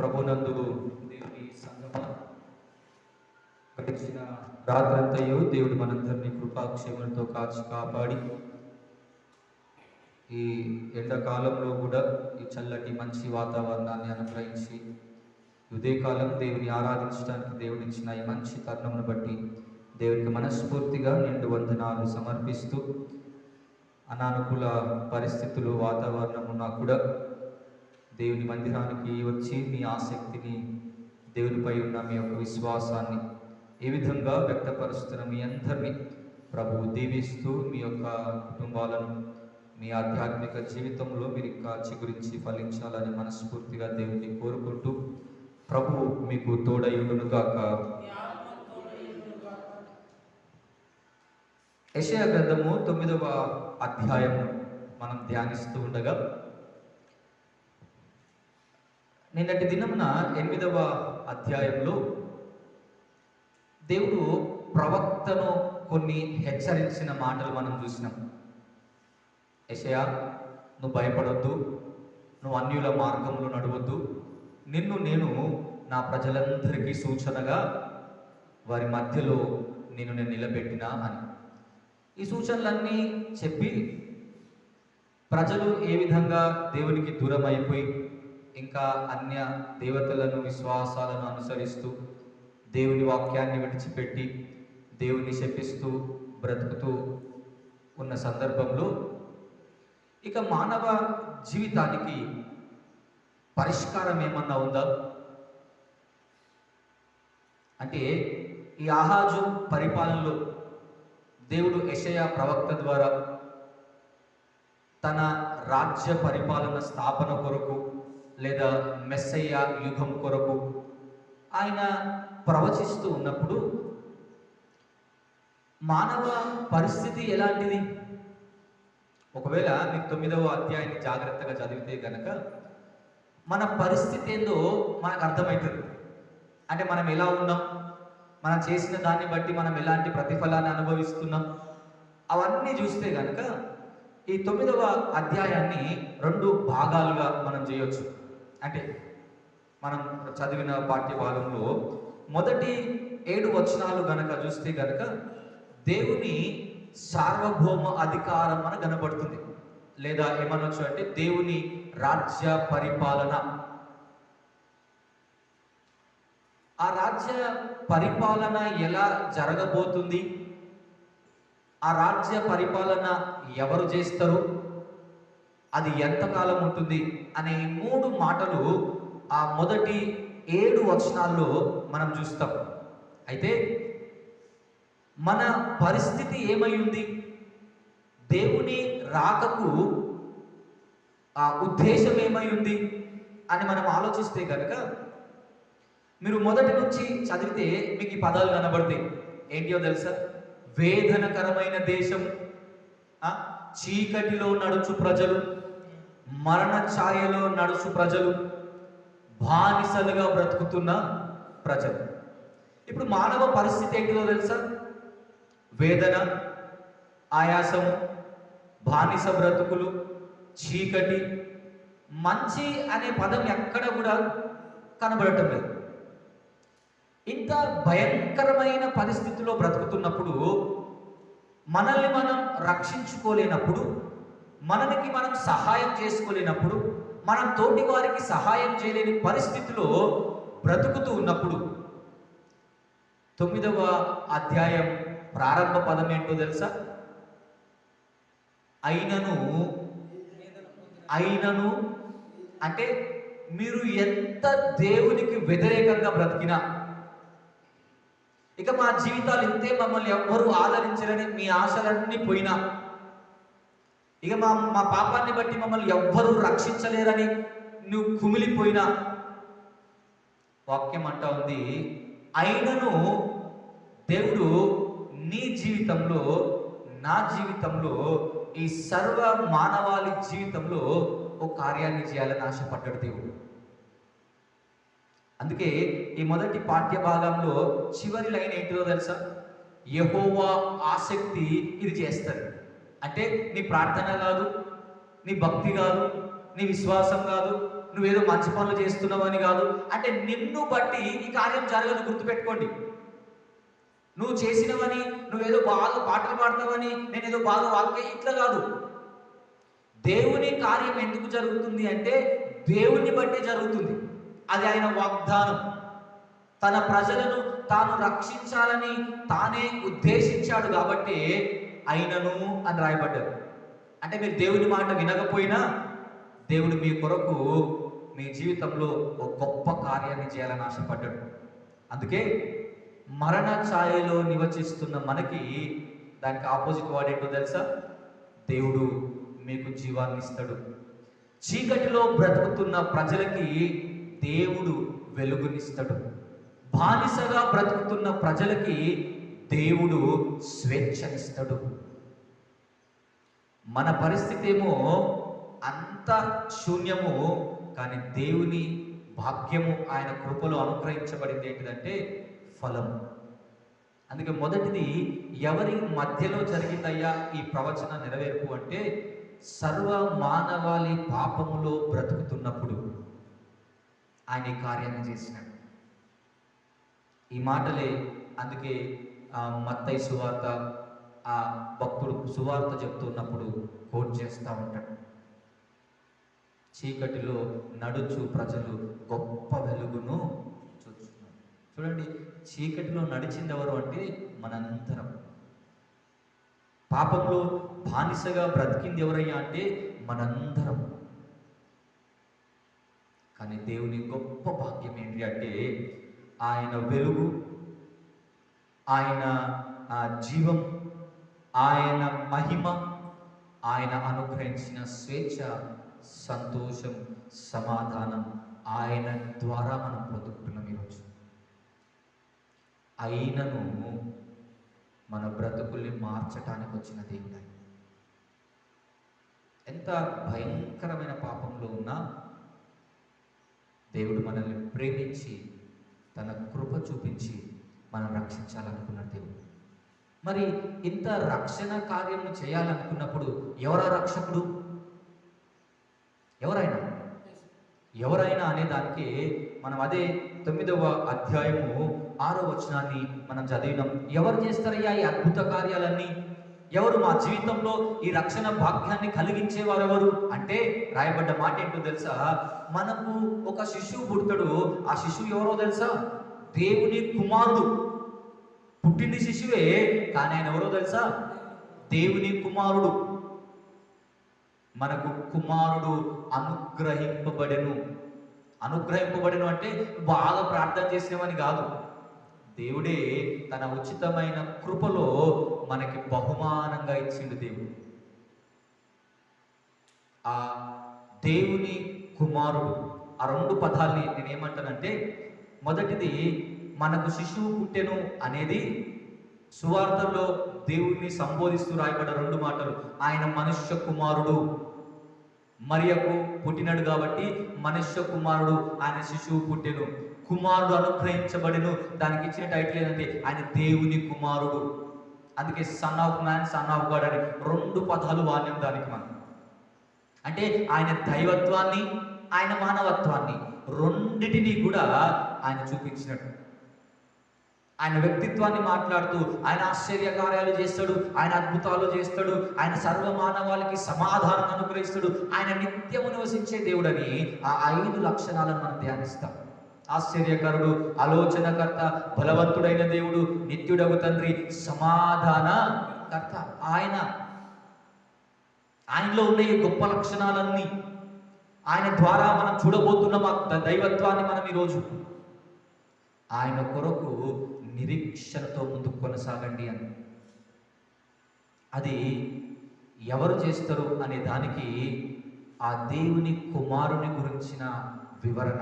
ప్రభునందు దేవుని సంగమా, గడిచిన రాత్రంతయు దేవుడు మనందరినీ కృపాక్షేమంతో కాచి కాపాడి ఈ ఎండాకాలంలో కూడా ఈ చల్లటి మంచి వాతావరణాన్ని అనుగ్రహించి ఉదయకాలం దేవుని ఆరాధించడానికి దేవుడిచ్చిన ఈ మంచి తరుణమును బట్టి దేవునికి మనస్ఫూర్తిగా నిండు వందనాలు సమర్పిస్తూ, అనానుకూల పరిస్థితులు వాతావరణం ఉన్నా కూడా దేవుని మందిరానికి వచ్చి మీ ఆసక్తిని, దేవునిపై ఉన్న మీ యొక్క విశ్వాసాన్ని ఏ విధంగా వ్యక్తపరుస్తున్న మీ అందరినీ ప్రభువు దీవిస్తూ మీ యొక్క కుటుంబాలను, మీ ఆధ్యాత్మిక జీవితంలో మీరు ఇంకా చిగురించి ఫలించాలని మనస్ఫూర్తిగా దేవుని కోరుకుంటూ, ప్రభువు మీకు తోడయుడును గాక. యెషయా గ్రంథము 9వ అధ్యాయము మనం ధ్యానిస్తూ ఉండగా, నిన్నటి దినమున 8వ అధ్యాయంలో దేవుడు ప్రవక్తను కొన్ని హెచ్చరించిన మాటలు మనం చూసినాం. యెషయా, నువ్వు భయపడొద్దు, నువ్వు అన్యుల మార్గంలో నడవద్దు, నిన్ను నేను నా ప్రజలందరికీ సూచనగా వారి మధ్యలో నేను నిలబెట్టినా అని ఈ సూచనలన్నీ చెప్పి, ప్రజలు ఏ విధంగా దేవునికి దూరం అయిపోయి ఇంకా అన్య దేవతలను, విశ్వాసాలను అనుసరిస్తూ దేవుని వాక్యాన్ని విడిచిపెట్టి దేవుని శపిస్తూ బ్రతుకుతూ ఉన్న సందర్భంలో ఇక మానవ జీవితానికి పరిష్కారం ఏమన్నా ఉందా అంటే, ఈ ఆహాజు పరిపాలనలో దేవుడు యెషయా ప్రవక్త ద్వారా తన రాజ్య పరిపాలన స్థాపన కొరకు లేదా మెస్సయ్య యుగం కొరకు ఆయన ప్రవచిస్తూ ఉన్నప్పుడు మానవ పరిస్థితి ఎలాంటిది? ఒకవేళ మీకు 9వ అధ్యాయాన్ని జాగ్రత్తగా చదివితే గనక మన పరిస్థితి ఏందో మనకు అర్థమవుతుంది. అంటే మనం ఎలా ఉన్నాం, మనం చేసిన దాన్ని బట్టి మనం ఎలాంటి ప్రతిఫలాన్ని అనుభవిస్తున్నాం, అవన్నీ చూస్తే కనుక ఈ 9వ అధ్యాయాన్ని 2 భాగాలుగా మనం చేయొచ్చు. అంటే మనం చదివిన పాఠ్య భాగంలో మొదటి 7 వచనాలు గనక చూస్తే గనక దేవుని సార్వభౌమ అధికారం అని కనబడుతుంది. లేదా ఏమనొచ్చు అంటే దేవుని రాజ్య పరిపాలన. ఆ రాజ్య పరిపాలన ఎలా జరగబోతుంది, ఆ రాజ్య పరిపాలన ఎవరు చేస్తారు, అది ఎంతకాలం ఉంటుంది అనే 3 మాటలు ఆ మొదటి 7 వచనాల్లో మనం చూస్తాం. అయితే మన పరిస్థితి ఏమై ఉంది, దేవుని రాకకు ఆ ఉద్దేశం ఏమై ఉంది అని మనం ఆలోచిస్తే కనుక, మీరు మొదటి నుంచి చదివితే మీకు ఈ పదాలు కనబడతాయి. ఏంటియో తెలుసా? వేదనకరమైన దేశం, చీకటిలో నడుచు ప్రజలు, మరణ ఛాయలో నడుచు ప్రజలు, బానిసలుగా బ్రతుకుతున్న ప్రజలు. ఇప్పుడు మానవ పరిస్థితి ఏంటిదో తెలుసా? వేదన, ఆయాసము, బానిస బ్రతుకులు, చీకటి. మంచి అనే పదం ఎక్కడ కూడా కనబడటం లేదు. ఇంత భయంకరమైన పరిస్థితిలో బ్రతుకుతున్నప్పుడు, మనల్ని మనం రక్షించుకోలేనప్పుడు, మనకి మనం సహాయం చేసుకోలేనప్పుడు, మనం తోటి వారికి సహాయం చేయలేని పరిస్థితిలో బ్రతుకుతూ ఉన్నప్పుడు 9వ అధ్యాయం ప్రారంభ పదం ఏంటో తెలుసా? అయినను అంటే మీరు ఎంత దేవునికి వ్యతిరేకంగా బ్రతికినా, ఇక మా జీవితాలు ఇంతే, మమ్మల్ని ఎవ్వరూ ఆదరించరని మీ ఆశలన్నీ పోయినా, ఇక మా పాపాన్ని బట్టి మమ్మల్ని ఎవ్వరూ రక్షించలేరని నువ్వు కుమిలిపోయినా, వాక్యం అంటా ఉంది, అయినను దేవుడు నీ జీవితంలో, నా జీవితంలో, ఈ సర్వ మానవాళి జీవితంలో ఒక కార్యాన్ని చేయాలని ఆశపడ్డాడు దేవుడు. అందుకే ఈ మొదటి పాఠ్య భాగంలో చివరి లైన్ ఏంటిదో తెలుసా? యెహోవా ఆసక్తి ఇది చేస్తుంది. అంటే నీ ప్రార్థన కాదు, నీ భక్తి కాదు, నీ విశ్వాసం కాదు, నువ్వేదో మంచి పనులు చేస్తున్నావు అని కాదు. అంటే నిన్ను బట్టి ఈ కార్యం జరగదు, గుర్తుపెట్టుకోండి. నువ్వు చేసినవని, నువ్వేదో బాగా పాటలు పాడతావని, నేనేదో బాగా వాక్య ఇట్లా కాదు. దేవుని కార్యం ఎందుకు జరుగుతుంది అంటే దేవుణ్ణి బట్టి జరుగుతుంది. అది ఆయన వాగ్దానం. తన ప్రజలను తాను రక్షించాలని తానే ఉద్దేశించాడు కాబట్టి అయినను అని రాయబడ్డది. అంటే మీరు దేవుని మాట వినకపోయినా దేవుడు మీ కొరకు మీ జీవితంలో ఒక గొప్ప కార్యాన్ని చేయాలని ఆశపడ్డాడు. అందుకే మరణ ఛాయలో నివసిస్తున్న మనకి దానికి ఆపోజిట్ వర్డ్ ఏంటో తెలుసా? దేవుడు మీకు జీవాన్ని ఇస్తాడు. చీకటిలో బ్రతుకుతున్న ప్రజలకి దేవుడు వెలుగునిస్తాడు. బానిసగా బ్రతుకుతున్న ప్రజలకి దేవుడు స్వేచ్ఛనిస్తాడు. మన పరిస్థితి ఏమో అంత శూన్యము, కానీ దేవుని భాగ్యము ఆయన కృపలో అనుగ్రహించబడింది ఏంటిదంటే ఫలం. అందుకే మొదటిది ఎవరి మధ్యలో జరిగిందయ్యా ఈ ప్రవచన నెరవేర్పు అంటే సర్వ మానవాళి పాపములో బ్రతుకుతున్నప్పుడు ఆయన ఈ కార్యాన్ని చేసినాడు. ఈ మాటలే అందుకే మత్తయి సువార్త ఆ భక్తుడు సువార్త చెప్తున్నప్పుడు కోట్ చేస్తూ ఉంటాడు. చీకటిలో నడుచు ప్రజలు గొప్ప వెలుగును చూస్తున్నారు. చూడండి, చీకటిలో నడిచింది ఎవరు అంటే మనందరం. పాపంలో బానిసగా బ్రతికింది ఎవరయ్యా అంటే మనందరం. కానీ దేవుని గొప్ప భాగ్యం ఏంటి అంటే ఆయన వెలుగు, ఆయన జీవం, ఆయన మహిమ, ఆయన అనుగ్రహించిన స్వేచ్ఛ, సంతోషం, సమాధానం ఆయన ద్వారా మనం పొందుకుంటున్నాం ఈరోజు. అయినను మన బ్రతుకుల్ని మార్చటానికి వచ్చిన దేవుడు. ఎంత భయంకరమైన పాపంలో ఉన్నా దేవుడు మనల్ని ప్రేమించి తన కృప చూపించి మనం రక్షించాలనుకున్న దేవుడు. మరి ఇంత రక్షణ కార్యం చేయాలనుకున్నప్పుడు ఎవరా రక్షకుడు? ఎవరైనా అనే దానికి మనం అదే 9వ అధ్యాయము 6వ వచనాన్ని మనం చదివినాం. ఎవరు చేస్తారయ్యా ఈ అద్భుత కార్యాలన్నీ? ఎవరు మా జీవితంలో ఈ రక్షణ భాగ్యాన్ని కలిగించేవారు ఎవరు అంటే రాయబడ్డ మాట ఏంటో తెలుసా? మనకు ఒక శిశువు పుడతాడు. ఆ శిశువు ఎవరో తెలుసా? దేవుని కుమారుడు. పుట్టింది శిశువే, కానీ ఆయన ఎవరో తెలుసా? దేవుని కుమారుడు. మనకు కుమారుడు అనుగ్రహింపబడెను. అనుగ్రహింపబడెను అంటే బాగా ప్రార్థన చేసినామని కాదు. దేవుడే తన ఉచితమైన కృపలో మనకి బహుమానంగా ఇచ్చిండు దేవుడు. ఆ దేవుని కుమారుడు, ఆ రెండు పదాల్ని నేనేమంటానంటే, మొదటిది మనకు శిశువు పుట్టెను అనేది సువార్తల్లో దేవుణ్ణి సంబోధిస్తూ రాయబడ్డ రెండు మాటలు. ఆయన మనుష్య కుమారుడు, మరియకు పుట్టినాడు కాబట్టి మనుష్య కుమారుడు, ఆయన శిశువు పుట్టెను. కుమారుడు అనుగ్రహించబడెను, దానికి ఇచ్చిన టైటిల్ ఏంటంటే ఆయన దేవుని కుమారుడు. అందుకే son of man, son of God అని రెండు పదాలు వాడినాం దానికి మనం. అంటే ఆయన దైవత్వాన్ని, ఆయన మానవత్వాన్ని రెండిటిని కూడా ఆయన చూపించినట్టు. ఆయన వ్యక్తిత్వాన్ని మాట్లాడుతూ ఆయన ఆశ్చర్య కార్యాలు చేస్తాడు, ఆయన అద్భుతాలు చేస్తాడు, ఆయన సర్వ మానవాళికి సమాధానం అనుగ్రహిస్తాడు, ఆయన నిత్యము నివసించే దేవుడని ఆ 5 లక్షణాలను మనం ధ్యానిస్తాం. ఆశ్చర్యకరుడు, ఆలోచనకర్త, బలవంతుడైన దేవుడు, నిత్యుడగు తండ్రి, సమాధానకర్త. ఆయనలో ఉన్న ఈ గొప్ప లక్షణాలన్నీ, ఆయన ద్వారా మనం చూడబోతున్న దైవత్వాన్ని మనం ఈరోజు ఆయన కొరకు నిరీక్షణతో ముందుకు కొనసాగండి అని. అది ఎవరు చేస్తారు అనే దానికి ఆ దేవుని కుమారుని గురించిన వివరణ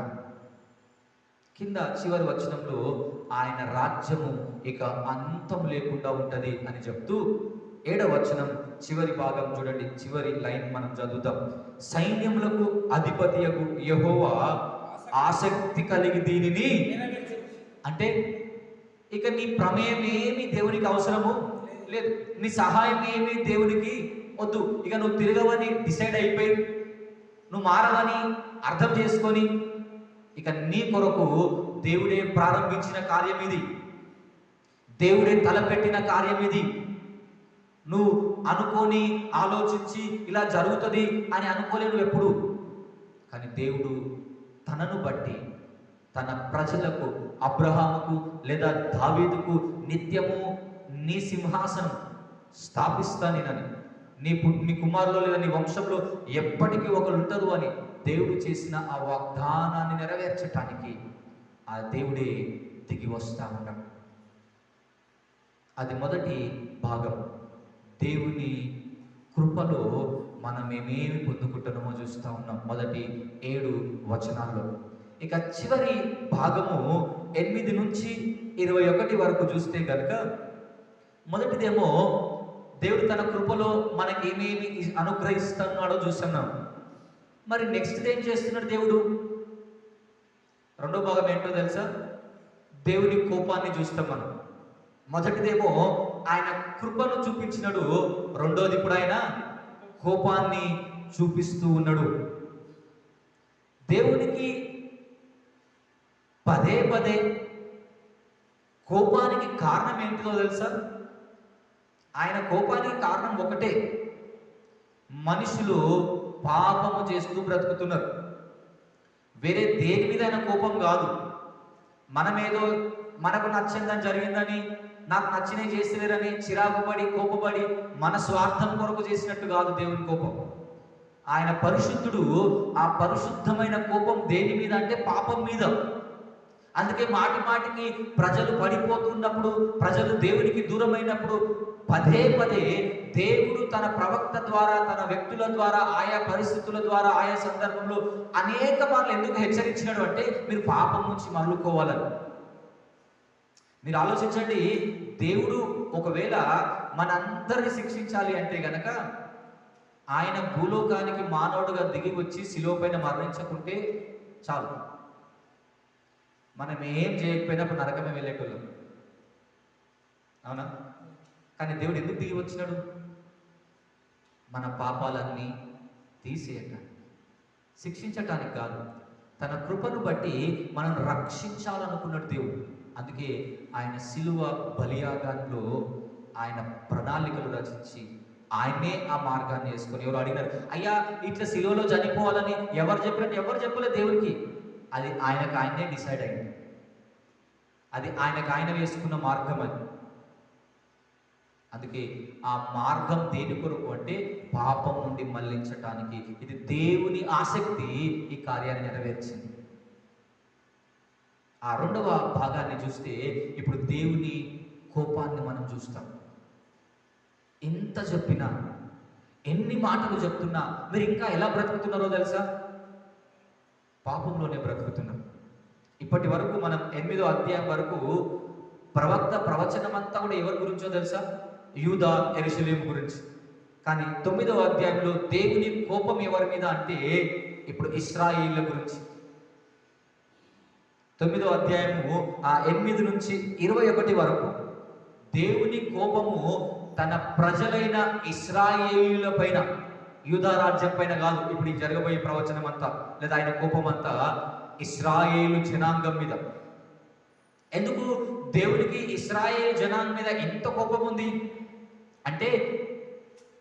కింద చివరి వచనంలో ఆయన రాజ్యము ఇక అంతం లేకుండా ఉంటది అని చెప్తూ 7వ వచనం చివరి భాగం చూడండి, చివరి లైన్ మనం చదువుతాం. సైన్యములకు అధిపతియగు యెహోవా ఆసక్తి కలిగి దీనిని, అంటే ఇక నీ ప్రమేయం ఏమి దేవునికి అవసరము లేదు, నీ సహాయం ఏమి దేవునికి వద్దు. ఇక నువ్వు తిరగవని డిసైడ్ అయిపోయి, నువ్వు మారవని అర్థం చేసుకొని ఇక నీ కొరకు దేవుడే ప్రారంభించిన కార్యం ఇది, దేవుడే తలపెట్టిన కార్యం ఇది. నువ్వు అనుకొని ఆలోచించి ఇలా జరుగుతుంది అని అనుకోలేవు ఎప్పుడు. కానీ దేవుడు తనను బట్టి తన ప్రజలకు, అబ్రహాముకు లేదా దావీదుకు నిత్యము నీ సింహాసనం స్థాపిస్తా నేనని, నీ కుమారులో లేదా నీ వంశంలో ఎప్పటికీ ఒకరు ఉంటారు అని దేవుడు చేసిన ఆ వాగ్దానాన్ని నెరవేర్చటానికి ఆ దేవుడే దిగి వస్తా ఉన్నాడు. అది మొదటి భాగం. దేవుని కృపలో మనం ఏమేమి పొందుకుంటున్నామో చూస్తూ ఉన్నాం మొదటి 7 వచనాల్లో. ఇక చివరి భాగము 8 నుంచి 21 వరకు చూస్తే కనుక, మొదటిదేమో దేవుడు తన కృపలో మనకి ఏమేమి అనుగ్రహిస్తున్నాడో చూస్తున్నాం. మరి నెక్స్ట్ ఏం చేస్తున్నాడు దేవుడు? రెండో భాగం ఏంటో తెలుసా? దేవుని కోపాన్ని చూస్తాం మనం. మొదటిదేమో ఆయన కృపను చూపించినాడు, రెండోది ఇప్పుడు ఆయన కోపాన్ని చూపిస్తూ ఉన్నాడు. దేవునికి పదే పదే కోపానికి కారణం ఏంటిదో తెలుసా? ఆయన కోపానికి కారణం ఒకటే, మనుషులు పాపము చేస్తూ బ్రతుకుతున్నారు. వేరే దేని మీద ఆయన కోపం కాదు. మనమేదో మనకు నచ్చిందని జరిగిందని, నాకు నచ్చినవి చేసిలేరని చిరాకు పడి కోపపడి మన స్వార్థం కొరకు చేసినట్టు కాదు దేవుని కోపం. ఆయన పరిశుద్ధుడు. ఆ పరిశుద్ధమైన కోపం దేని మీద అంటే పాపం మీద. అందుకే మాటి మాటికి ప్రజలు పడిపోతున్నప్పుడు, ప్రజలు దేవునికి దూరమైనప్పుడు పదే పదే దేవుడు తన ప్రవక్త ద్వారా, తన వ్యక్తుల ద్వారా, ఆయా పరిస్థితుల ద్వారా, ఆయా సందర్భంలో అనేక మార్లు ఎందుకు హెచ్చరించినాడు అంటే మీరు పాపం నుంచి మరలుకోవాలని. మీరు ఆలోచించండి, దేవుడు ఒకవేళ మనందరిని శిక్షించాలి అంటే గనక ఆయన భూలోకానికి మానవుడుగా దిగి వచ్చి శిలువ పైన మరణించకుంటే చాలు, మనం ఏం చేయకపోయినప్పుడు నరకమే వెళ్ళేటోళ్ళం. అవునా? కానీ దేవుడు ఎందుకు దిగి వచ్చినాడు? మన పాపాలన్నీ తీసేయటానికి, శిక్షించటానికి కాదు. తన కృపను బట్టి మనం రక్షించాలనుకున్నాడు దేవుడు. అందుకే ఆయన శిలువ బలియాగంలో ఆయన ప్రణాళికలు రచించి ఆయనే ఆ మార్గాన్ని వేసుకొని, ఎవరు అడిగినారు, అయ్యా ఇట్లా శిలువలో చనిపోవాలని ఎవరు చెప్పినట్టు? ఎవరు చెప్పలేదు దేవుడికి. అది ఆయనకు ఆయనే డిసైడ్ అయింది. అది ఆయనకు ఆయన వేసుకున్న మార్గం అది. అందుకే ఆ మార్గం దేని కొరకు అంటే పాపం నుండి మళ్లించటానికి. ఇది దేవుని ఆసక్తి ఈ కార్యాన్ని నెరవేర్చింది. ఆ రెండవ భాగాన్ని చూస్తే ఇప్పుడు దేవుని కోపాన్ని మనం చూస్తాం. ఎంత చెప్పినా, ఎన్ని మాటలు చెప్తున్నా మీరు ఇంకా ఎలా బ్రతుకుతున్నారో తెలుసా? పాపంలోనే బ్రతుకుతున్నాం. ఇప్పటి వరకు మనం 8వ అధ్యాయం వరకు ప్రవక్త ప్రవచనం అంతా కూడా ఎవరి గురించో తెలుసా? యూదా, యెరూషలేము గురించి. కానీ 9వ అధ్యాయంలో దేవుని కోపం ఎవరి మీద అంటే ఇప్పుడు ఇశ్రాయేళ్ల గురించి. 9వ అధ్యాయము 8 నుంచి 21 వరకు దేవుని కోపము తన ప్రజలైన ఇశ్రాయేలీయుల పైన, యూదా రాజ్యం పైన కాదు. ఇప్పుడు ఈ జరగబోయే ప్రవచనం అంతా లేదా ఆయన కోపం అంతా ఇశ్రాయేలు జనాంగం మీద. ఎందుకు దేవునికి ఇశ్రాయేలు జనాంగం మీద ఎంత కోపం ఉంది అంటే,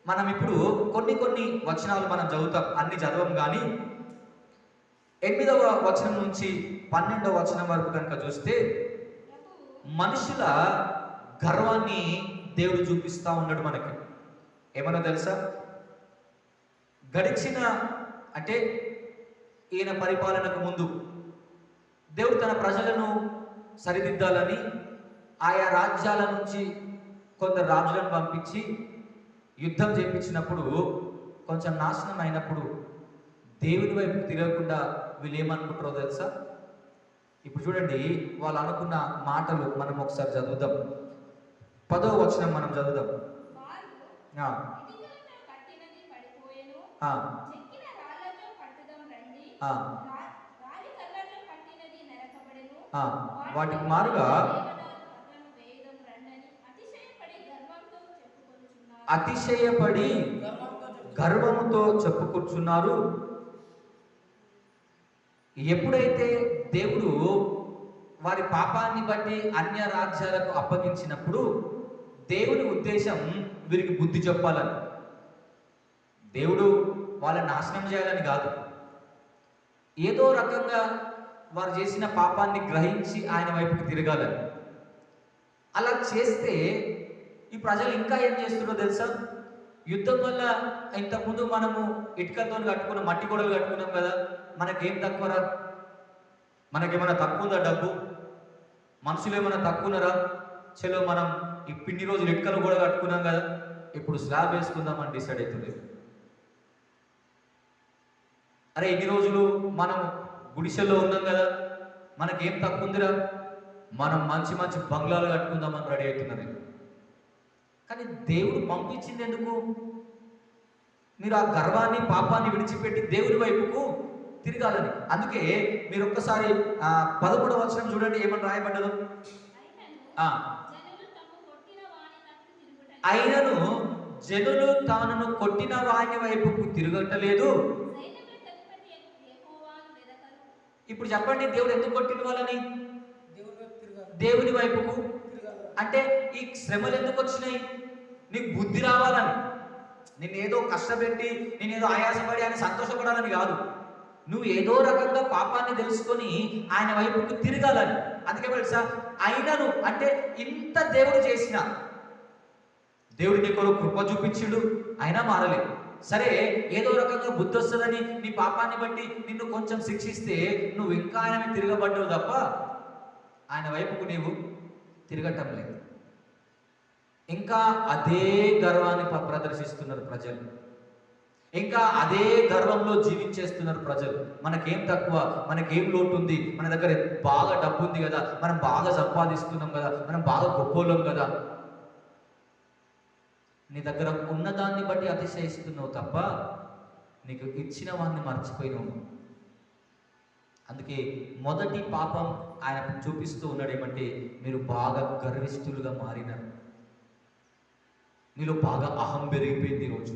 మనం ఇప్పుడు కొన్ని వచనాలు మనం చదువుతాం, అన్ని చదవం. కానీ 8వ వచనం నుంచి 12వ వచనం వరకు కనుక చూస్తే మనుషుల గర్వాన్ని దేవుడు చూపిస్తా ఉన్నాడు మనకి. ఏమన్నా తెలుసా? గడిచిన అంటే ఈయన పరిపాలనకు ముందు దేవుడు తన ప్రజలను సరిదిద్దాలని ఆయా రాజ్యాల నుంచి కొందరు రాజులను పంపించి యుద్ధం చేయించినప్పుడు, కొంచెం నాశనం అయినప్పుడు దేవుని వైపు తిరగకుండా వీళ్ళు ఏమనుకుంటారో తెలుసా? ఇప్పుడు చూడండి, వాళ్ళు అనుకున్న మాటలు మనం ఒకసారి చదువుదాం. 10వ వచనం మనం చదువుదాం. వాటికి మారుగా అతిశయపడి గర్వముతో చెప్పుకుంటున్నారు. ఎప్పుడైతే దేవుడు వారి పాపాన్ని బట్టి అన్య రాజ్యాలకు అప్పగించినప్పుడు దేవుని ఉద్దేశం వీరికి బుద్ధి చెప్పాలని. దేవుడు వాళ్ళని నాశనం చేయాలని కాదు. ఏదో రకంగా వారు చేసిన పాపాన్ని గ్రహించి ఆయన వైపుకి తిరగాలని. అలా చేస్తే ఈ ప్రజలు ఇంకా ఏం చేస్తున్నారో తెలుసా? యుద్ధం వల్ల ఇంతకుముందు మనము ఇటుకలతో కట్టుకున్నాం, మట్టి గోడలు కట్టుకున్నాం కదా, మనకేం తక్కువరా? మనకేమైనా తక్కువ ఉందా డబ్బు? మనుషులు ఏమైనా తక్కువనరా? చలో మనం ఈ పిన్ని రోజులు ఇటుకలు కూడా కట్టుకున్నాం కదా, ఇప్పుడు స్లాబ్ వేసుకుందామని డిసైడ్ అవుతుంది. అరే ఇన్ని రోజులు మనం గుడిసెల్లో ఉన్నాం కదా, మనకేం తక్కువ ఉందిరా, మనం మంచి మంచి బంగ్లాలు కట్టుకుందామని రెడీ అవుతున్నది. కానీ దేవుడు పంపించింది ఎందుకు? మీరు ఆ గర్వాన్ని పాపాన్ని విడిచిపెట్టి దేవుని వైపుకు తిరగాలని. అందుకే మీరు ఒక్కసారి 13వ వచనం చూడండి, ఏమని రాయబడ్డదు? అయినను జనులు తాను కొట్టిన వాని వైపుకు తిరగటలేదు. ఇప్పుడు చెప్పండి, దేవుడు ఎందుకు కొట్టిన వాళ్ళని? దేవుని వైపుకు. అంటే ఈ శ్రమలు ఎందుకు వచ్చినాయి? నీకు బుద్ధి రావాలని, నిన్నేదో కష్టపెట్టి నేనేదో ఆయాసపడి ఆయన సంతోషపడాలని కాదు. నువ్వు ఏదో రకంగా పాపాన్ని తెలుసుకొని ఆయన వైపుకు తిరగాలని. అందుకే తెలుసా, అయినను అంటే ఇంత దేవుడు చేసిన, దేవుడు నీ కొరకు కృప చూపించిండు, అయినా మారలేదు. సరే ఏదో రకంగా బుద్ధి వస్తుందని నీ పాపాన్ని బట్టి నిన్ను కొంచెం శిక్షిస్తే నువ్వు ఇంకా ఆయన తిరగబడ్డావు తప్ప ఆయన వైపుకు నీవు తిరగటం లేదు. ఇంకా అదే గర్వాన్ని ప్రదర్శిస్తున్నారు ప్రజలు, ఇంకా అదే గర్వంలో జీవించేస్తున్నారు ప్రజలు. మనకేం తక్కువ, మనకేం లోటు ఉంది, మన దగ్గర బాగా డబ్బు ఉంది కదా, మనం బాగా సంపాదిస్తున్నాం కదా, మనం బాగా గొప్పోళ్ళం కదా. నీ దగ్గర ఉన్నదాన్ని బట్టి అతిశయిస్తున్నావు తప్ప నీకు ఇచ్చిన వాడిని మర్చిపోయినావు. అందుకే మొదటి పాపం ఆయన చూపిస్తూ ఉన్నాడు ఏమంటే, మీరు బాగా గర్విష్ఠులుగా మారినారు, మీలో బాగా అహం పెరిగిపోయింది ఈరోజు.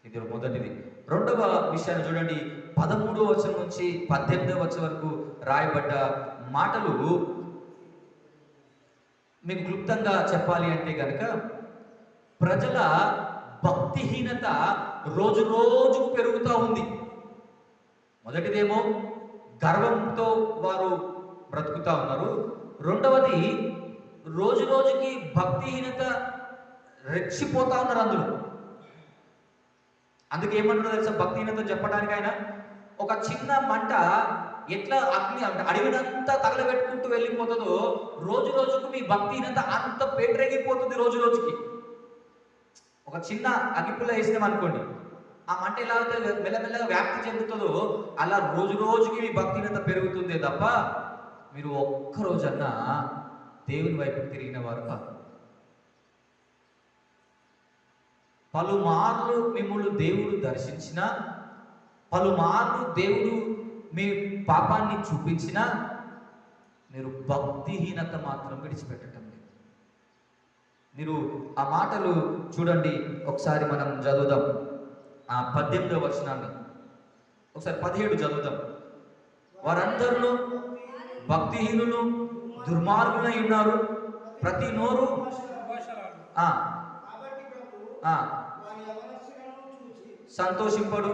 ఇది మొదటిది. రెండవ విషయాన్ని చూడండి, 13వ వచనం నుంచి 18వ వచనం వరకు రాయబడ్డ మాటలు మీకు క్లుప్తంగా చెప్పాలి అంటే కనుక, ప్రజల భక్తిహీనత రోజు రోజుకు పెరుగుతూ ఉంది. మొదటిదేమో గర్వంతో వారు బ్రతుకుతా ఉన్నారు. రెండవది రోజు రోజుకి భక్తిహీనత రెచ్చిపోతా ఉన్నారు అందులో. అందుకే ఏమంటున్నారు తెలుసా? భక్తిహీనత చెప్పడానికి ఆయన ఒక చిన్న మంట ఎట్లా అగ్ని అడవినంతా తగలబెట్టుకుంటూ వెళ్ళిపోతుందో, రోజు రోజుకు మీ భక్తిహీనత అంత పేటరేగిపోతుంది. రోజు రోజుకి ఒక చిన్న అగ్గిపుల్ల వేసినాం అనుకోండి, ఆ మంట ఎలా అయితే మెల్లమెల్లగా వ్యాప్తి చెందుతుందో అలా రోజు రోజుకి మీ భక్తిహీనత పెరుగుతుందే తప్ప మీరు ఒక్కరోజన్నా దేవుని వైపుకు తిరిగిన వారు కాదు. పలుమార్లు మిమ్మల్ని దేవుడు దర్శించినా, పలుమార్లు దేవుడు మీ పాపాన్ని చూపించినా మీరు భక్తిహీనత మాత్రం విడిచిపెట్టడం లేదు. మీరు ఆ మాటలు చూడండి, ఒకసారి మనం చదువుదాం ఆ 18వ వచనాన్ని. ఒకసారి 17 చదువుదాం. వారందరూ భక్తిహీనులు దుర్మార్గులై ఉన్నారు, ప్రతి నోరు సంతోషింపడు.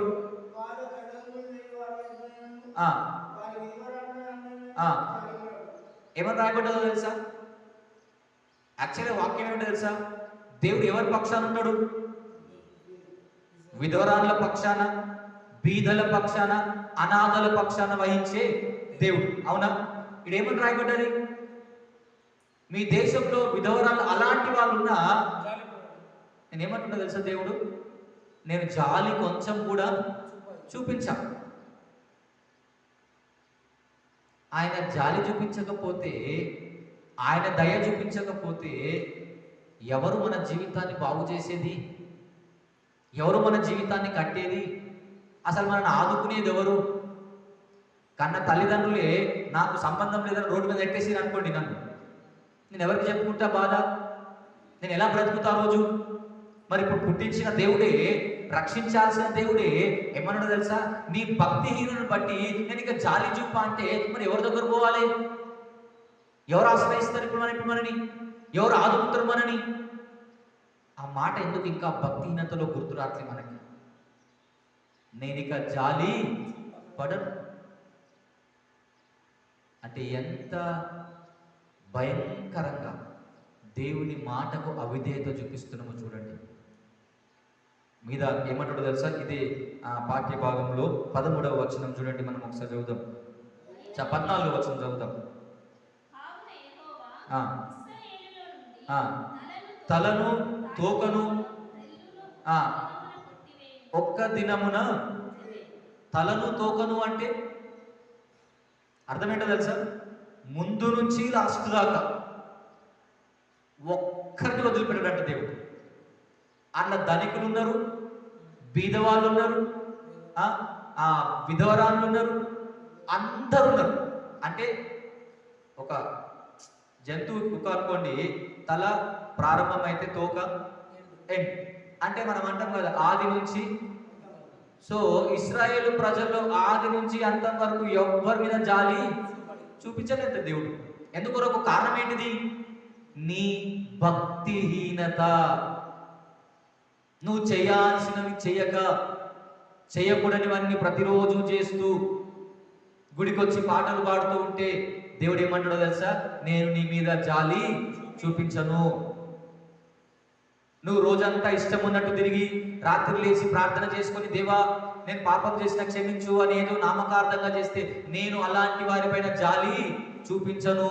ఏమని రాయబడ్డదో తెలుసా? యాక్చువల్గా వాక్యం ఏమిటో తెలుసా? దేవుడు ఎవరి పక్షాన ఉన్నాడు? విధవరాళ్ళ పక్షాన, బీదల పక్షాన, అనాథల పక్షాన వహించే దేవుడు. అవునా? ఇదేమని రాయబడ్డది? మీ దేశంలో విధవరాలు అలాంటి వాళ్ళు ఉన్నా నేనేమంటున్నా తెలుసా? దేవుడు నేను జాలి కొంచెం కూడా చూపించా. ఆయన జాలి చూపించకపోతే, ఆయన దయ చూపించకపోతే ఎవరు మన జీవితాన్ని బాగు చేసేది? ఎవరు మన జీవితాన్ని కట్టేది? అసలు మనల్ని ఆదుకునేది ఎవరు? కన్న తల్లిదండ్రులే నాకు సంబంధం లేదని రోడ్డు మీద ఎట్టేసి అనుకోండి, నేను ఎవరికి చెప్పుకుంటా బాధ? నేను ఎలా బ్రతుకుతా రోజు? మరి ఇప్పుడు పుట్టించిన దేవుడే రక్షించాల్సిన దేవుడే ఏమన్నాడో తెలుసా? నీ భక్తిహీనుని బట్టి నేను ఇక జాలి చూప అంటే మరి ఎవరి దగ్గర పోవాలి? ఎవరు ఆశ్రయిస్తారు ఇప్పుడు మనని? ఎవరు ఆదుకుంటారు మనని? ఆ మాట ఎందుకు ఇంకా భక్తిహీనతలో గుర్తు రాట్లే మనకి? నేను ఇక జాలి పడను అంటే ఎంత భయంకరంగా దేవుని మాటకు అవిధేయత చూపిస్తున్నామో చూడండి. మీద ఏమంటాడో తెలుసా? ఇదే పాఠ్య భాగంలో 13వ వచనం చూడండి, మనం ఒకసారి చదువుదాం. 14వ వచనం చదువుదాం. తలను తోకను ఒక్క దినమున. తలను తోకను అంటే అర్థమేంటో తెలుసా? ముందు నుంచి లాస్ట్ దాకా ఒక్కరిని వదిలిపెట్టాడంట దేవుడు. అన్న ధనికులు ఉన్నారు, బీదవాళ్ళు ఉన్నారు, విధవరాళ్ళు ఉన్నారు, అందరు ఉన్నారు. అంటే ఒక జంతువు కుక్క అనుకోండి, తల ప్రారంభమైతే తోక ఎండ్. అంటే మనం అంటాం కదా ఆది నుంచి. సో ఇశ్రాయేలు ప్రజల్లో ఆది నుంచి అంతం వరకు ఎవ్వరి మీద జాలి చూపించలేదు దేవుడు. ఎందుకొరకు? కారణం ఏంటిది? నీ భక్తిహీనత. నువ్వు చేయాల్సినవి చేయక, చేయకూడనివన్నీ ప్రతిరోజు చేస్తూ గుడికొచ్చి పాటలు పాడుతూ ఉంటే దేవుడు ఏమంటాడో తెలుసా? నేను నీ మీద జాలి చూపించను. నువ్వు రోజంతా ఇష్టం ఉన్నట్టు తిరిగి రాత్రి లేచి ప్రార్థన చేసుకొని దేవా నేను పాపం చేసిన క్షమించు అని ఏదో నామకార్థంగా చేస్తే నేను అలాంటి వారిపైన జాలి చూపించను.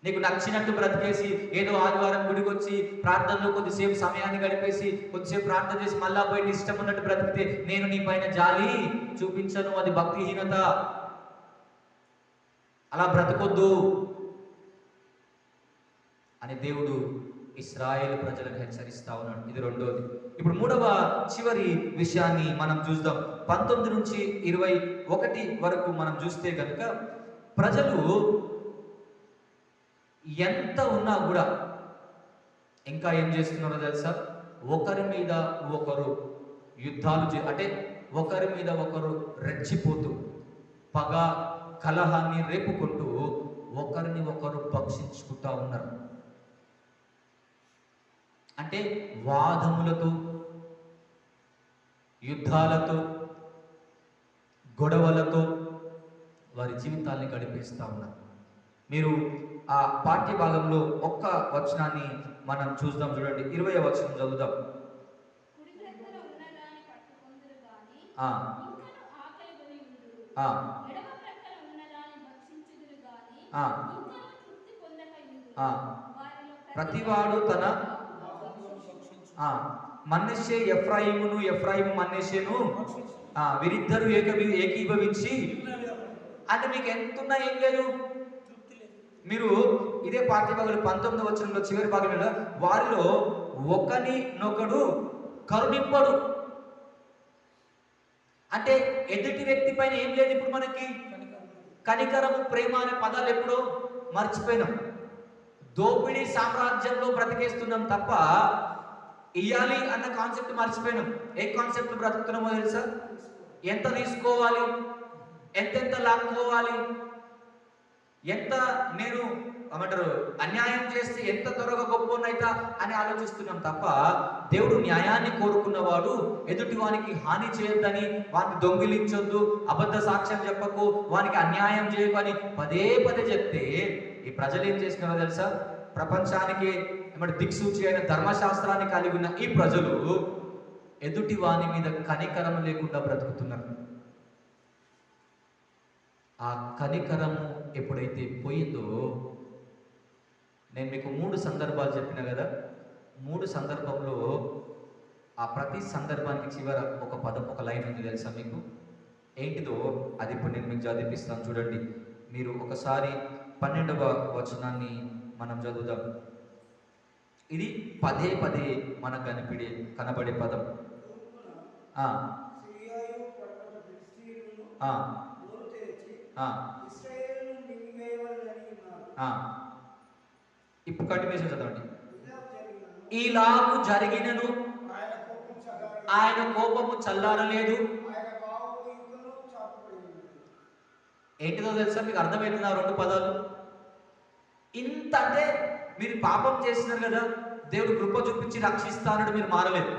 నీకు నచ్చినట్టు బ్రతికేసి ఏదో ఆదివారం గుడికి వచ్చి ప్రార్థనలో కొద్దిసేపు సమయాన్ని గడిపేసి కొద్దిసేపు ప్రార్థన చేసి మళ్ళా పోయి ఇష్టం ఉన్నట్టు బ్రతికితే నేను నీ పైన జాలి చూపించను. అది భక్తిహీనత. అలా బ్రతకొద్దు అని దేవుడు ఇశ్రాయేలు ప్రజలను హెచ్చరిస్తా ఉన్నాడు. ఇది రెండోది. ఇప్పుడు మూడవ చివరి విషయాన్ని మనం చూద్దాం. 19 నుంచి 21 వరకు మనం చూస్తే కనుక ప్రజలు ఎంత ఉన్నా కూడా ఇంకా ఏం చేస్తున్నారో తెలుసా? ఒకరి మీద ఒకరు యుద్ధాలు అంటే ఒకరి మీద ఒకరు రెచ్చిపోతూ పగ కలహాన్ని రేపుకుంటూ ఒకరిని ఒకరు భక్షించుకుంటా ఉన్నారు. అంటే వాదములతో, యుద్ధాలతో, గొడవలతో వారి జీవితాల్ని గడిపేస్తూ ఉన్నారు. మీరు ఆ పాఠ్య భాగంలో ఒక్క వచనాన్ని మనం చూద్దాం. చూడండి, 20వ వచనం చదువుదాం. ప్రతివాడు తన మనష్షే ఎఫ్రాయిమును, ఎఫ్రాయిము మనష్షేను వీరిద్దరూ ఏకీభవించి. అంటే మీకు ఎంతున్నా ఏం లేదు. మీరు ఇదే పాఠ్యభాగంలో 19వ వచనంలో చివరి భాగంలో వారిలో ఒకనినొకడు కరుణింపడు. అంటే ఎదుటి వ్యక్తి పైన ఏం లేదు. ఇప్పుడు మనకి కనికరము, ప్రేమ అనే పదాలు ఎప్పుడో మర్చిపోయినాం. దోపిడీ సామ్రాజ్యంలో బ్రతికేస్తున్నాం తప్ప ఇయ్యాలి అన్న కాన్సెప్ట్ మర్చిపోయినాం. ఏ కాన్సెప్ట్ బ్రతుకుతున్నామో తెలుసా? ఎంత తీసుకోవాలి, ఎంతెంత లాక్కోవాలి, ఎంత నేను ఏమంటారు అన్యాయం చేస్తే ఎంత త్వరగా గొప్పనైతా అని ఆలోచిస్తున్నాం తప్ప దేవుడు న్యాయాన్ని కోరుకున్నవాడు ఎదుటి వానికి హాని చేయొద్దని, వాడిని దొంగిలించొద్దు, అబద్ధ సాక్ష్యం చెప్పకు, వానికి అన్యాయం చేయకు అని పదే పదే చెప్తే ఈ ప్రజలు ఏం చేస్తున్నారో తెలుసా? ప్రపంచానికి దిక్సూచి అయిన ధర్మశాస్త్రాన్ని కలిగి ఉన్న ఈ ప్రజలు ఎదుటి వాని మీద కనికరం లేకుండా బ్రతుకుతున్నారు. ఆ కనికరము ఎప్పుడైతే పోయిందో, నేను మీకు 3 సందర్భాలు చెప్పిన కదా, 3 సందర్భంలో ఆ ప్రతి సందర్భానికి చివర ఒక పదం, ఒక లైన్ ఉంది తెలుసా మీకు? ఏంటిదో అది ఇప్పుడు నేను మీకు చదివిస్తాను. చూడండి, మీరు ఒకసారి 12వ వచనాన్ని మనం చదువుదాం. ఇది పదే పదే మనకు కనబడే పదం. ఇప్పుడు కంటిన్యూషన్ చదవండి. ఇలాగు జరిగినను ఆయన కోపము చల్లారలేదు. ఏంటిదో తెలుసా? మీకు అర్థమవుతుందా రెండు పదాలు? ఇంత అంటే మీరు పాపం చేస్తున్నారు కదా, దేవుడు కృప చూపించి రక్షిస్తానని మీరు మారలేదు.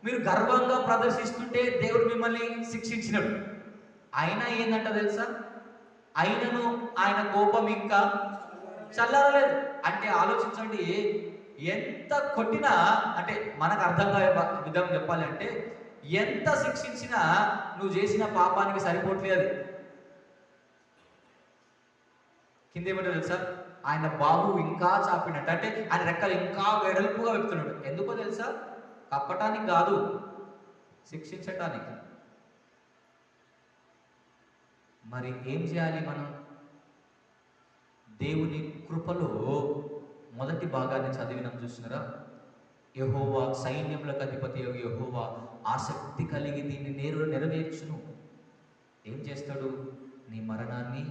మీరు గర్వంగా ప్రదర్శిస్తుంటే దేవుడు మిమ్మల్ని శిక్షించినాడు. అయినా ఏందంట తెలుసా? అయినను ఆయన కోపం ఇంకా చల్లారలేదు. అంటే ఆలోచించండి, ఎంత కొట్టినా, అంటే మనకు అర్థంగా విధం చెప్పాలి అంటే, ఎంత శిక్షించినా నువ్వు చేసిన పాపానికి సరిపోవట్లేదు. కింద ఏమంటే తెలుసా? ఆయన బాబు ఇంకా చాపినట్టు, అంటే ఆయన రెక్కలు ఇంకా వెడల్పుగా వెళ్తున్నాడు. ఎందుకో తెలుసా? కప్పటానికి కాదు, శిక్షించటానికి. మరి ఏం చేయాలి మనం? దేవుని కృపలో మొదటి భాగాన్ని చదివినాం, చూసినారా? యెహోవా సైన్యములకు అధిపతి యెహోవా ఆసక్తి కలిగి దీన్ని నెరవేర్చును. ఏం చేస్తాడు? నీ మరణాన్ని,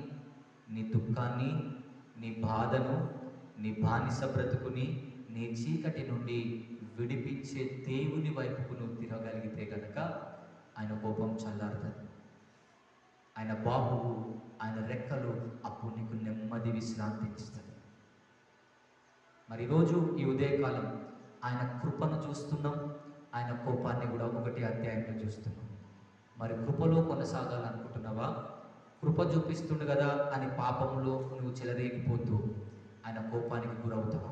నీ దుఃఖాన్ని, నీ బాధను, నీ బానిస బ్రతుకుని, నీ చీకటి నుండి విడిపించే దేవుని వైపుకు నువ్వు తిరగలిగితే గనక ఆయన కోపం చల్లారుతుంది. ఆయన బాబు, ఆయన రెక్కలు అప్పుడు నీకు నెమ్మది విశ్రాంతి ఇస్తుంది. మరి ఈరోజు ఈ ఉదయకాలం ఆయన కృపను చూస్తున్నాం, ఆయన కోపాన్ని కూడా ఒకటి అధ్యాయంలో చూస్తున్నాం. మరి కృపలో కొనసాగాలనుకుంటున్నావా? కృప చూపిస్తుండు కదా అని పాపంలో నువ్వు చెలరేగిపోతూ ఆయన కోపానికి గురవుతావా?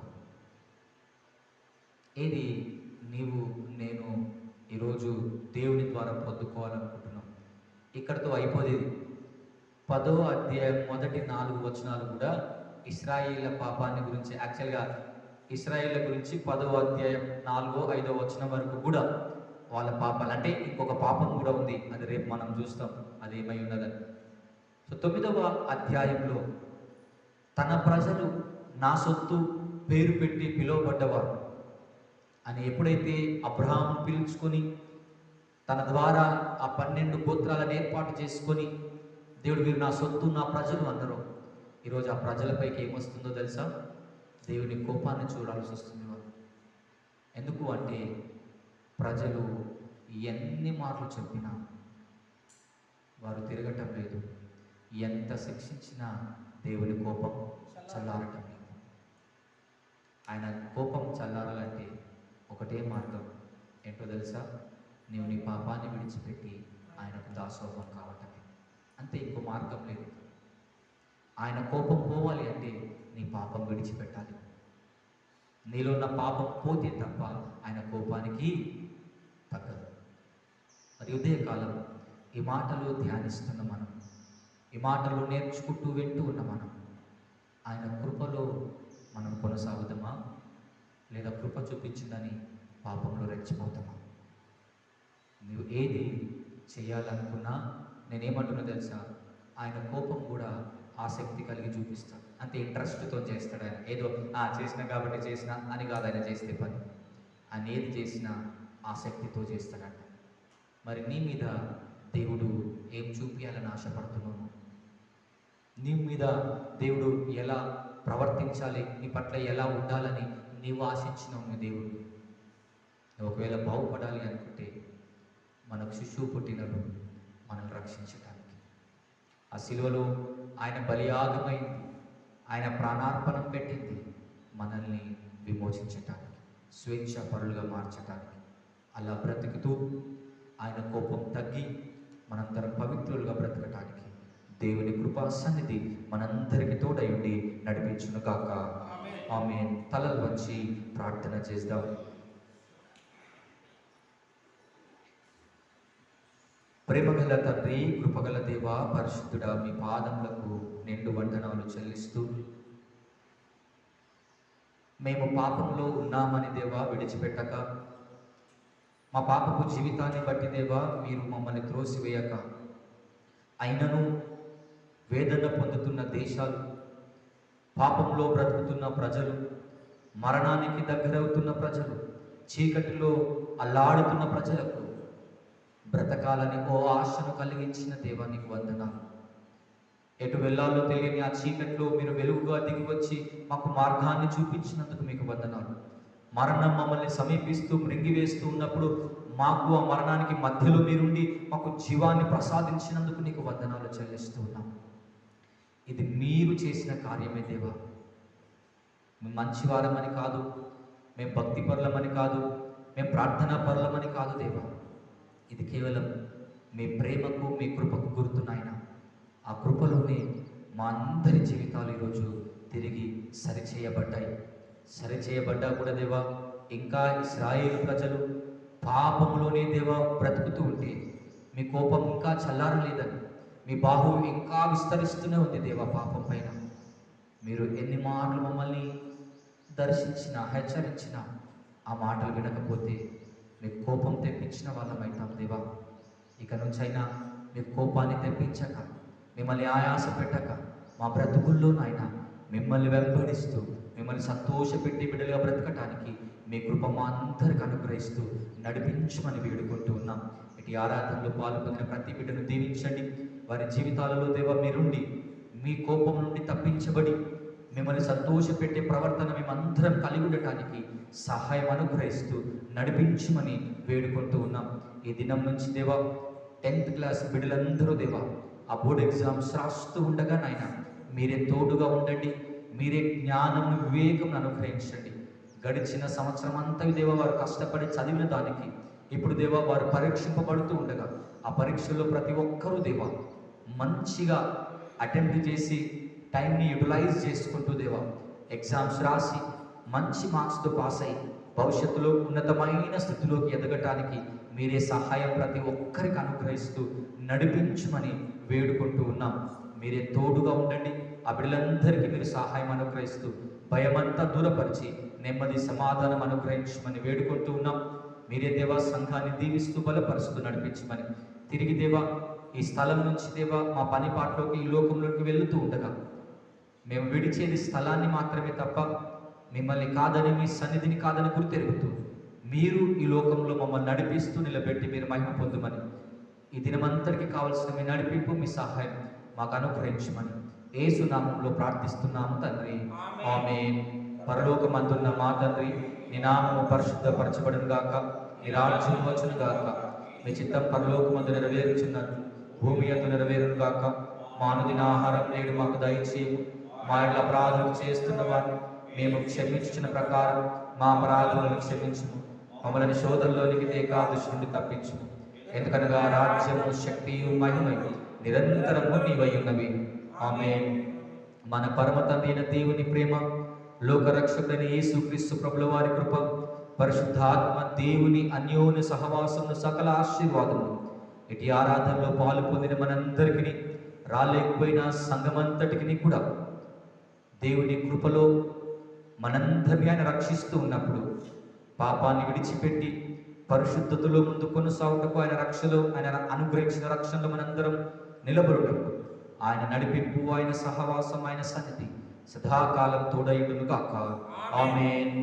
ఏది నీవు నేను ఈరోజు దేవుని ద్వారా పొందుకోవాలనుకుంటున్నాం? ఇక్కడితో అయిపోలేదు. 10వ అధ్యాయం మొదటి 4 వచనాలు కూడా ఇశ్రాయేళ్ల పాపాన్ని గురించి, యాక్చువల్గా ఇశ్రాయేళ్ల గురించి 10వ అధ్యాయం 4, 5వ వచనం వరకు కూడా వాళ్ళ పాపాలు, అంటే ఇంకొక పాపం కూడా ఉంది, అది రేపు మనం చూస్తాం అది ఏమై ఉన్నదని. సో 9వ అధ్యాయంలో తన ప్రజలు నా సొత్తు పేరు పెట్టి పిలువబడ్డవారు అని ఎప్పుడైతే అబ్రహాము పిలుచుకొని తన ద్వారా ఆ 12 గోత్రాలను ఏర్పాటు చేసుకొని దేవుడు వీరు నా సొత్తు, నా ప్రజలు అన్నారు, ఈరోజు ఆ ప్రజలపైకి ఏమొస్తుందో తెలుసా? దేవుని కోపాన్ని చూడాల్సి వస్తుంది వారు. ఎందుకు అంటే ప్రజలు ఎన్ని మాటలు చెప్పినా వారు తిరగటం లేదు. ఎంత శిక్షించినా దేవుని కోపం చల్లారటం లేదు. ఆయన కోపం చల్లారాలంటే ఒకటే మార్గం, ఏంటో తెలుసా? నీవు నీ పాపాన్ని విడిచిపెట్టి ఆయనకు దాసోహం కావటమే, అంతే, ఇంకో మార్గం లేదు. ఆయన కోపం పోవాలి అంటే నీ పాపం విడిచిపెట్టాలి. నీలో ఉన్న పాపం పోతే తప్ప ఆయన కోపానికి తగ్గదు. మరి ఉదయకాలం ఈ మాటలు ధ్యానిస్తున్న మనం, ఈ మాటలు నేర్చుకుంటూ వింటూ ఉన్న మనం, ఆయన కృపలో మనం కొనసాగుతామా, లేదా కృప చూపించిందని పాపంలో రెచ్చిపోతామా? నువ్వు ఏది చేయాలనుకున్నా, నేనేమంటున్నా తెలుసా? ఆయన కోపం కూడా ఆసక్తి కలిగి చూపిస్తాడు. అంతే, ఇంట్రెస్ట్తో చేస్తాడు ఆయన. ఏదో చేసినా కాబట్టి చేసినా అని కాదు ఆయన చేస్తే పని. ఆయన ఏది చేసినా ఆసక్తితో చేస్తాడంట. మరి నీ మీద దేవుడు ఏం చూపించాలని ఆశపడుతున్నావు? నీ మీద దేవుడు ఎలా ప్రవర్తించాలి, నీ పట్ల ఎలా ఉండాలని నీవు ఆశించినావు నీ దేవుడు? ఒకవేళ బాగుపడాలి అనుకుంటే మనకు శిశువు పుట్టినను మనల్ని రక్షించడానికి, ఆ శిలువలో ఆయన బలియాగమైంది, ఆయన ప్రాణార్పణం పెట్టింది మనల్ని విమోచించటానికి, స్వేచ్ఛ పరులుగా మార్చటానికి. అలా బ్రతుకుతూ ఆయన కోపం తగ్గి మనందరం పవిత్రులుగా బ్రతకటానికి దేవుని కృపా సన్నిధి మనందరికి తోడై ఉండి నడిపించును గాక. ఆమేన్. తలలు వంచి ప్రార్థన చేద్దాం. ప్రేమగల తండ్రి, కృపగల దేవ, పరిశుద్ధుడా, మీ పాదములకు నిండు వందనాలు చెల్లిస్తూ, మేము పాపంలో ఉన్నామని దేవా విడిచిపెట్టక, మా పాపపు జీవితాన్ని బట్టి దేవా మీరు మమ్మల్ని త్రోసివేయక, అయినను వేదన పొందుతున్న దేశాలు, పాపంలో బ్రతుకుతున్న ప్రజలు, మరణానికి దగ్గరవుతున్న ప్రజలు, చీకటిలో అల్లాడుతున్న ప్రజలకు బ్రతకాలని ఓ ఆశను కలిగించిన దేవా నీకు వందనాలు. ఎటు వెళ్ళాలో తెలియని ఆ చీకట్లో మీరు వెలుగుగా దిగి వచ్చి మాకు మార్గాన్ని చూపించినందుకు మీకు వందనాలు. మరణం మమ్మల్ని సమీపిస్తూ మృంగివేస్తూ ఉన్నప్పుడు మాకు ఆ మరణానికి మధ్యలో మీరుండి మాకు జీవాన్ని ప్రసాదించినందుకు నీకు వందనాలు చెల్లిస్తూ ఉన్నాం. ఇది మీరు చేసిన కార్యమే దేవా. మేము మంచివారమని కాదు, మేము భక్తి పరులమని కాదు, మేము ప్రార్థనా పరులమని కాదు దేవా. ఇది కేవలం మీ ప్రేమకు మీ కృపకు గుర్తు నాయన. ఆ కృపలోనే మా అందరి జీవితాలు ఈరోజు తిరిగి సరిచేయబడ్డా కూడా దేవా, ఇంకా ఇశ్రాయేలు ప్రజలు పాపంలోనే దేవా బ్రతుకుతూ ఉంటే మీ కోపం ఇంకా చల్లారలేదని, మీ బాహువు ఇంకా విస్తరిస్తూనే ఉంది దేవా పాపం పైన. మీరు ఎన్ని మాటలు మమ్మల్ని దర్శించినా హెచ్చరించినా ఆ మాటలు వినకపోతే మీకు కోపం తెప్పించిన వాళ్ళమైతాం దేవా. ఇక నుంచైనా మీ కోపాన్ని తెప్పించక, మిమ్మల్ని ఆయాస పెట్టక, మా బ్రతుకుల్లో నాయన మిమ్మల్ని వెంబడిస్తూ మిమ్మల్ని సంతోషపెట్టి బిడ్డలుగా బ్రతకటానికి మీ కృప మా అందరికి అనుగ్రహిస్తూ నడిపించమని వేడుకుంటూ ఉన్నాం. ఇటు ఆరాధనలో పాల్పొందిన ప్రతి బిడ్డను దీవించండి. వారి జీవితాలలో దేవ మీరుండి మీ కోపం నుండి తప్పించబడి మిమ్మల్ని సంతోషపెట్టే ప్రవర్తన మేమందరం కలిగి ఉండటానికి సహాయం అనుగ్రహిస్తూ నడిపించమని వేడుకుంటూ ఉన్నాం. ఈ దినం నుంచి దేవా 10th క్లాస్ బిడ్డలందరూ దేవా ఆ బోర్డ్ ఎగ్జామ్స్ రాస్తూ ఉండగా నాయన మీరే తోడుగా ఉండండి. మీరే జ్ఞానం వివేకం అనుగ్రహించండి. గడిచిన సంవత్సరం అంతా దేవా వారు కష్టపడి చదివిన దానికి ఇప్పుడు దేవా వారు పరీక్షింపబడుతూ ఉండగా ఆ పరీక్షల్లో ప్రతి ఒక్కరూ దేవా మంచిగా అటెంప్ట్ చేసి టైంని యూటిలైజ్ చేసుకుంటూ దేవా ఎగ్జామ్స్ రాసి మంచి మార్క్స్తో పాస్ అయ్యి భవిష్యత్తులో ఉన్నతమైన స్థితిలోకి ఎదగటానికి మీరే సహాయం ప్రతి ఒక్కరికి అనుగ్రహిస్తూ నడిపించమని వేడుకుంటూ ఉన్నాం. మీరే తోడుగా ఉండండి. ఆ బిడ్డలందరికీ మీరు సహాయం అనుగ్రహిస్తూ భయమంతా దూరపరిచి నెమ్మది సమాధానం అనుగ్రహించమని వేడుకుంటూ ఉన్నాం. మీరే దేవా సంఘాన్ని దీవిస్తూ బలపరుస్తూ నడిపించమని, తిరిగి దేవా ఈ స్థలం నుంచి దేవా మా పని పాటలోకి ఈ లోకంలోకి వెళుతూ ఉండగా మేము విడిచేది స్థలాన్ని మాత్రమే తప్ప మిమ్మల్ని కాదని, మీ సన్నిధిని కాదని గుర్తెరుగుతూ మీరు ఈ లోకంలో మమ్మల్ని నడిపిస్తూ నిలబెట్టి మీరు మహిమ పొందుమని, ఈ దినమంతటికి కావలసిన మీ నడిపింపు మీ సహాయం మాకు అనుగ్రహించమని యేసు నామములో ప్రార్థిస్తున్నాము తండ్రి, ఆమేన్. పరలోకమందున్న మా తండ్రి, నీ నామము పరిశుద్ధపరచబడును గాక, నీ రాజ్యం వచ్చును గాక, మీ చిత్తం పరలోకమందు నెరవేరుచున్నట్టు భూమి యందు నెరవేరును గాక. మా అనుదిన ఆహారం నేడు మాకు దయచేయము. మా ఇళ్ళ అపరాధులు చేస్తున్న వారిని మేము క్షమించిన ప్రకారం మా అపరాధులను క్షమించుము. మమ్మల్ని శోధనలోనికి ఏకాదశి నుండి తప్పించుము. ఎందుకనగా రాజ్యము, శక్తియు, మహిమయు నిరంతరము నీవై ఉన్నవి. ఆమేన్. మన పరమ తండ్రి అయిన దేవుని ప్రేమ, లోకరక్షకుడైన యేసుక్రీస్తు ప్రభుల వారి కృప, పరిశుద్ధాత్మ దేవుని అన్యోన్య సహవాసమును సకల ఆశీర్వాదములు ఇటు ఆరాధనలో పాలు పొందిన మనందరికీ, రాలేకపోయిన సంఘమంతటికి కూడా దేవుని కృపలో మనందరినీ ఆయన రక్షిస్తూ ఉన్నప్పుడు పాపాన్ని విడిచిపెట్టి పరిశుద్ధతలో ముందు కొనసాగుటకు ఆయన రక్షలో, ఆయన అనుగ్రహించిన రక్షణలో మనందరం నిలబడుటకు ఆయన నడిపింపు, ఆయన సహవాసం, ఆయన సన్నిధి సదాకాలం తోడైయును గాక. ఆమేన్.